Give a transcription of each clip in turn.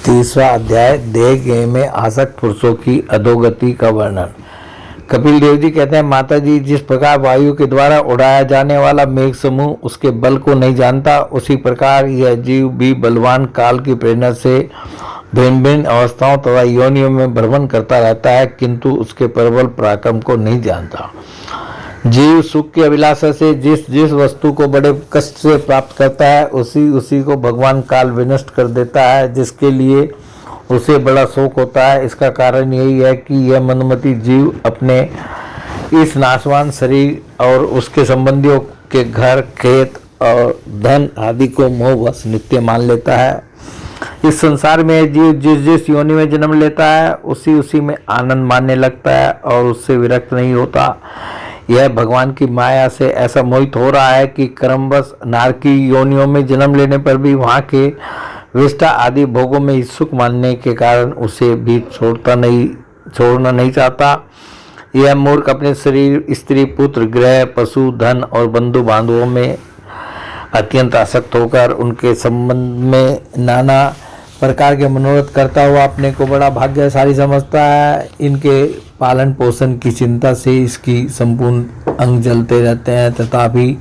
तीसरा अध्याय देह में आसक्त पुरुषों की अधोगति का वर्णन। कपिल देव जी कहते हैं, माता जी, जिस प्रकार वायु के द्वारा उड़ाया जाने वाला मेघ समूह उसके बल को नहीं जानता, उसी प्रकार यह जीव भी बलवान काल की प्रेरणा से भिन्न भिन्न अवस्थाओं तथा योनियों में भ्रमण करता रहता है, किंतु उसके प्रबल पराक्रम को नहीं जानता। जीव सुख की अभिलाषा से जिस जिस वस्तु को बड़े कष्ट से प्राप्त करता है, उसी को भगवान काल विनष्ट कर देता है, जिसके लिए उसे बड़ा शोक होता है। इसका कारण यही है कि यह मंदमती जीव अपने इस नाशवान शरीर और उसके संबंधियों के घर, खेत और धन आदि को मोहवश नित्य मान लेता है। इस संसार में जीव जिस जिस योनि में जन्म लेता है, उसी में आनंद मानने लगता है और उससे विरक्त नहीं होता। यह भगवान की माया से ऐसा मोहित हो रहा है कि क्रमवश नारकी योनियों में जन्म लेने पर भी वहाँ के विष्टा आदि भोगों में सुख मानने के कारण उसे भी छोड़ना नहीं चाहता। यह मूर्ख अपने शरीर, स्त्री, पुत्र, गृह, पशु, धन और बंधु बांधवों में अत्यंत आसक्त होकर उनके संबंध में नाना प्रकार के मनोरथ करता हुआ अपने को बड़ा भाग्यशाली समझता है। इनके पालन पोषण की चिंता से इसकी संपूर्ण अंग जलते रहते हैं, तथापि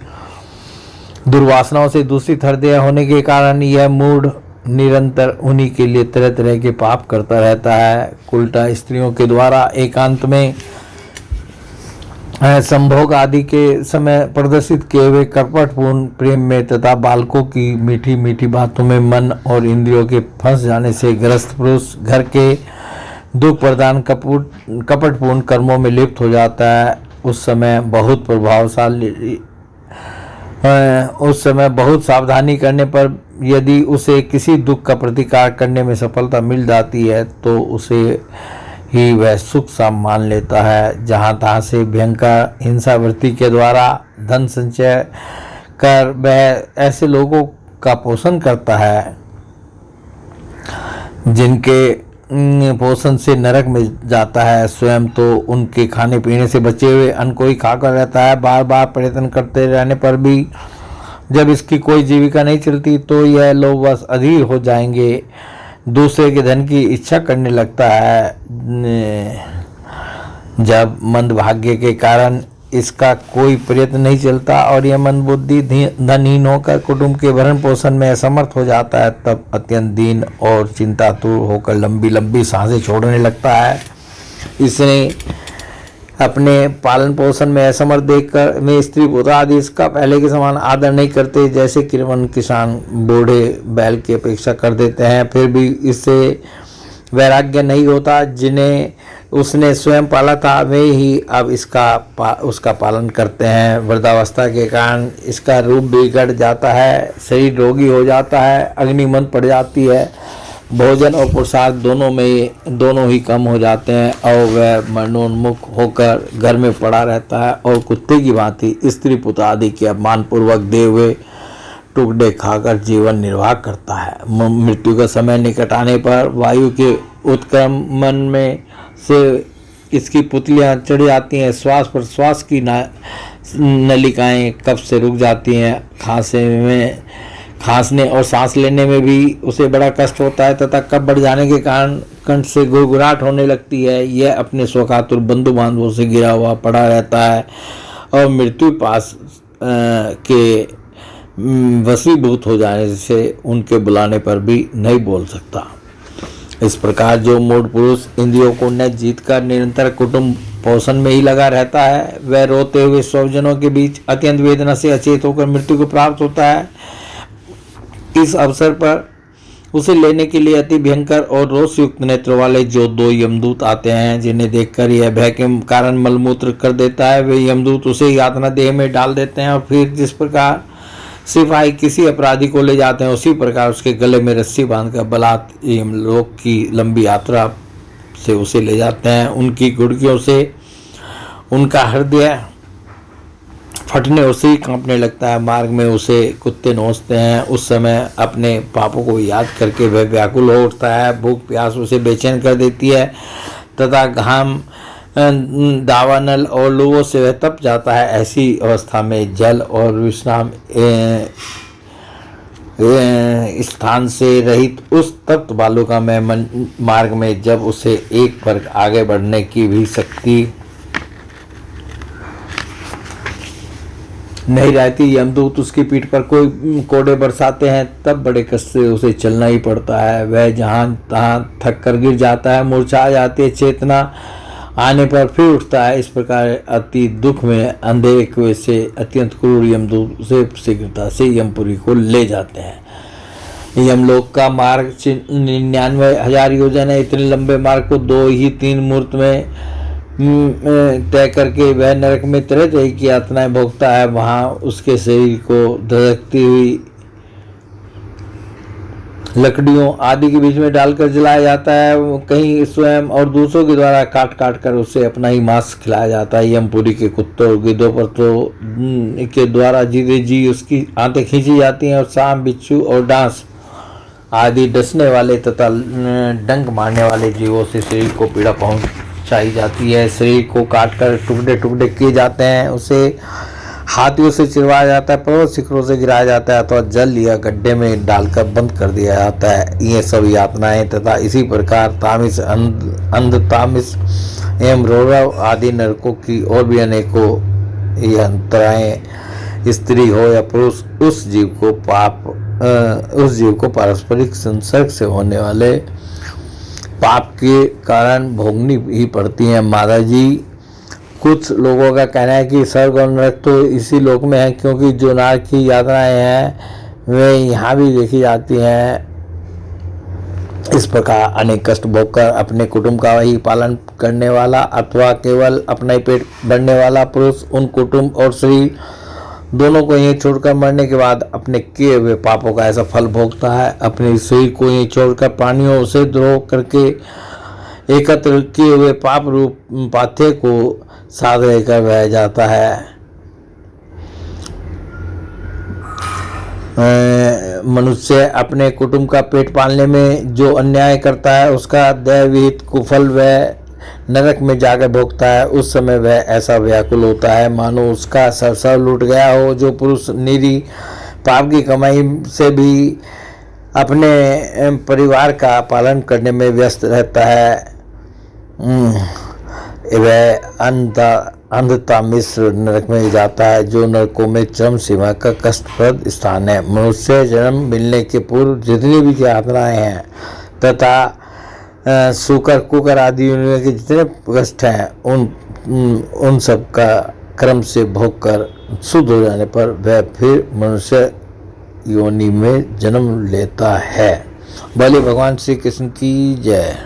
दुर्वासनाओं से दूषित हृदय होने के कारण यह मूढ़ निरंतर उन्हीं के लिए तरह तरह के पाप करता रहता है। उल्टा स्त्रियों के द्वारा एकांत में संभोग आदि के समय प्रदर्शित किए हुए कपटपूर्ण प्रेम में तथा बालकों की मीठी मीठी बातों में मन और इंद्रियों के फंस जाने से ग्रस्त पुरुष घर के दुख प्रदान कपटपूर्ण कर्मों में लिप्त हो जाता है। उस समय बहुत सावधानी करने पर यदि उसे किसी दुख का प्रतिकार करने में सफलता मिल जाती है, तो उसे ही वह सुख सा मान लेता है। जहाँ तहाँ से भयंकर हिंसावृत्ति के द्वारा धन संचय कर वह ऐसे लोगों का पोषण करता है जिनके पोषण से नरक में जाता है। स्वयं तो उनके खाने पीने से बचे हुए अन्न को ही खाकर रहता है। बार बार प्रयत्न करते रहने पर भी जब इसकी कोई जीविका नहीं चलती, तो यह लोग बस अधीर हो जाएंगे, दूसरे के धन की इच्छा करने लगता है। जब मंदभाग्य के कारण इसका कोई प्रयत्न नहीं चलता और यह मंदबुद्धि धनहीन होकर कुटुंब के भरण पोषण में असमर्थ हो जाता है, तब अत्यंत दीन और चिंतातुर होकर लंबी लंबी सांसें छोड़ने लगता है। इसने अपने पालन पोषण में असमर्थ देखकर में स्त्री पुत्र आदि इसका पहले के समान आदर नहीं करते, जैसे किरवन किसान बूढ़े बैल की अपेक्षा कर देते हैं। फिर भी इससे वैराग्य नहीं होता। जिन्हें उसने स्वयं पाला था, वे ही अब उसका पालन करते हैं। वृद्धावस्था के कारण इसका रूप बिगड़ जाता है, शरीर रोगी हो जाता है, अग्निमंद पड़ जाती है, भोजन और पुरुषार्थ दोनों ही कम हो जाते हैं और वह मरणोन्मुख होकर घर में पड़ा रहता है और कुत्ते की भांति स्त्री पुत्र आदि के अपमानपूर्वक दिए हुए टुकड़े खाकर जीवन निर्वाह करता है। मृत्यु का समय निकट आने पर वायु के उत्क्रमण में से इसकी पुतलियां चढ़ जाती हैं। श्वास प्रश्वास की नलिकाएं कब्ज से रुक जाती हैं। खांसने और सांस लेने में भी उसे बड़ा कष्ट होता है तथा कफ बढ़ जाने के कारण कंठ से गुड़गुड़ाहट होने लगती है। यह अपने शोकातुर बंधु बांधवों से घिरा हुआ पड़ा रहता है और मृत्यु पास के वशीभूत हो जाने से उनके बुलाने पर भी नहीं बोल सकता। इस प्रकार जो मूढ़ पुरुष इंद्रियों को न जीतकर निरंतर कुटुंब पोषण में ही लगा रहता है, वह रोते हुए स्वजनों के बीच अत्यंत वेदना से अचेत होकर मृत्यु को प्राप्त होता है। इस अवसर पर उसे लेने के लिए अति भयंकर और रोषयुक्त नेत्र वाले जो दो यमदूत आते हैं, जिन्हें देखकर यह भय के कारण मलमूत्र कर देता है। वे यमदूत उसे यातना देह में डाल देते हैं और फिर जिस प्रकार सिपाही किसी अपराधी को ले जाते हैं, उसी प्रकार उसके गले में रस्सी बांधकर बलात् यमलोक की लंबी यात्रा से उसे ले जाते हैं। उनकी गुड़कियों से उनका हृदय फटने उसे ही कांपने लगता है। मार्ग में उसे कुत्ते नोचते हैं। उस समय अपने पापों को याद करके वह व्याकुल हो उठता है। भूख प्यास उसे बेचैन कर देती है तथा घाम, दावानल और लूओं से वह तप जाता है। ऐसी अवस्था में जल और विश्राम स्थान से रहित उस तप्त बालुकामय मार्ग में जब उसे एक वर्ग आगे बढ़ने की भी शक्ति नहीं रहती, यमदूत उसकी पीठ पर कोई कोड़े बरसाते हैं, तब बड़े कष्ट से उसे चलना ही पड़ता है। वह जहाँ तहाँ थक कर गिर जाता है, मूर्छा आ जाती है, चेतना आने पर फिर उठता है। इस प्रकार अति दुख में अंधे कुएं से अत्यंत क्रूर यमदूत उसे शीघ्रता से यमपुरी को ले जाते हैं। यमलोक का मार्ग 99,000 योजन है। इतने लंबे मार्ग को 2 ही 3 मुहूर्त में तय करके वह नरक में तरह तरह की यातनाएं भोगता है। वहां उसके शरीर को धधकती हुई लकड़ियों आदि के बीच में डालकर जलाया जाता है। कहीं स्वयं और दूसरों के द्वारा काट काट कर उसे अपना ही मांस खिलाया जाता है। यमपुरी के कुत्तों और गिद्धों पर तो के द्वारा जीते जी उसकी आंतें खींची जाती हैं और सांप, बिच्छू और डांस आदि डसने वाले तथा डंक मारने वाले जीवों से शरीर को पीड़ा पहुंचाई जाती है। शरीर को काटकर टुकड़े टुकड़े किए जाते हैं, उसे हाथियों से चिरवाया जाता है, पर्वत शिखरों से गिराया जाता है अथवा जल या गड्ढे में डालकर बंद कर दिया जाता है। ये सब यातनाएं तथा इसी प्रकार तामिस, अंधतामिस एवं रौरव आदि नरकों की और भी अनेकों यंत्राएं स्त्री हो या पुरुष उस जीव को पारस्परिक संसर्ग से होने वाले पाप के कारण भोगनी ही पड़ती हैं। माता जी, कुछ लोगों का कहना है कि स्वर्ग और नरक तो इसी लोक में है, क्योंकि जो नरक की यातनाएं हैं वे यहाँ भी देखी जाती हैं। इस प्रकार अनेक कष्ट भोगकर अपने कुटुंब का वही पालन करने वाला अथवा केवल अपना ही पेट भरने वाला पुरुष उन कुटुंब और शरीर दोनों को यहीं छोड़कर मरने के बाद अपने किए हुए पापों का ऐसा फल भोगता है। अपने शरीर को यहीं छोड़कर प्राणियों से द्रोह करके एकत्र किए हुए पाप रूप पाथे को साथ लेकर बह जाता है। मनुष्य अपने कुटुंब का पेट पालने में जो अन्याय करता है उसका दैवविहित कुफल वह नरक में जाकर भोगता है। उस समय वह ऐसा व्याकुल होता है मानो उसका सर्वस्व लूट गया हो। जो पुरुष निरी पाप की कमाई से भी अपने परिवार का पालन करने में व्यस्त रहता है वह अंधता मिश्र नरक में जाता है, जो नरकों में चरम सीमा का कष्टप्रद स्थान है। मनुष्य जन्म मिलने के पूर्व जितनी भी यातनाएं हैं तथा सूकर कुकर आदि के जितने कष्ट हैं उन सब का क्रम से भोग कर शुद्ध हो जाने पर वह फिर मनुष्य योनि में जन्म लेता है। बोले भगवान श्री कृष्ण की जय।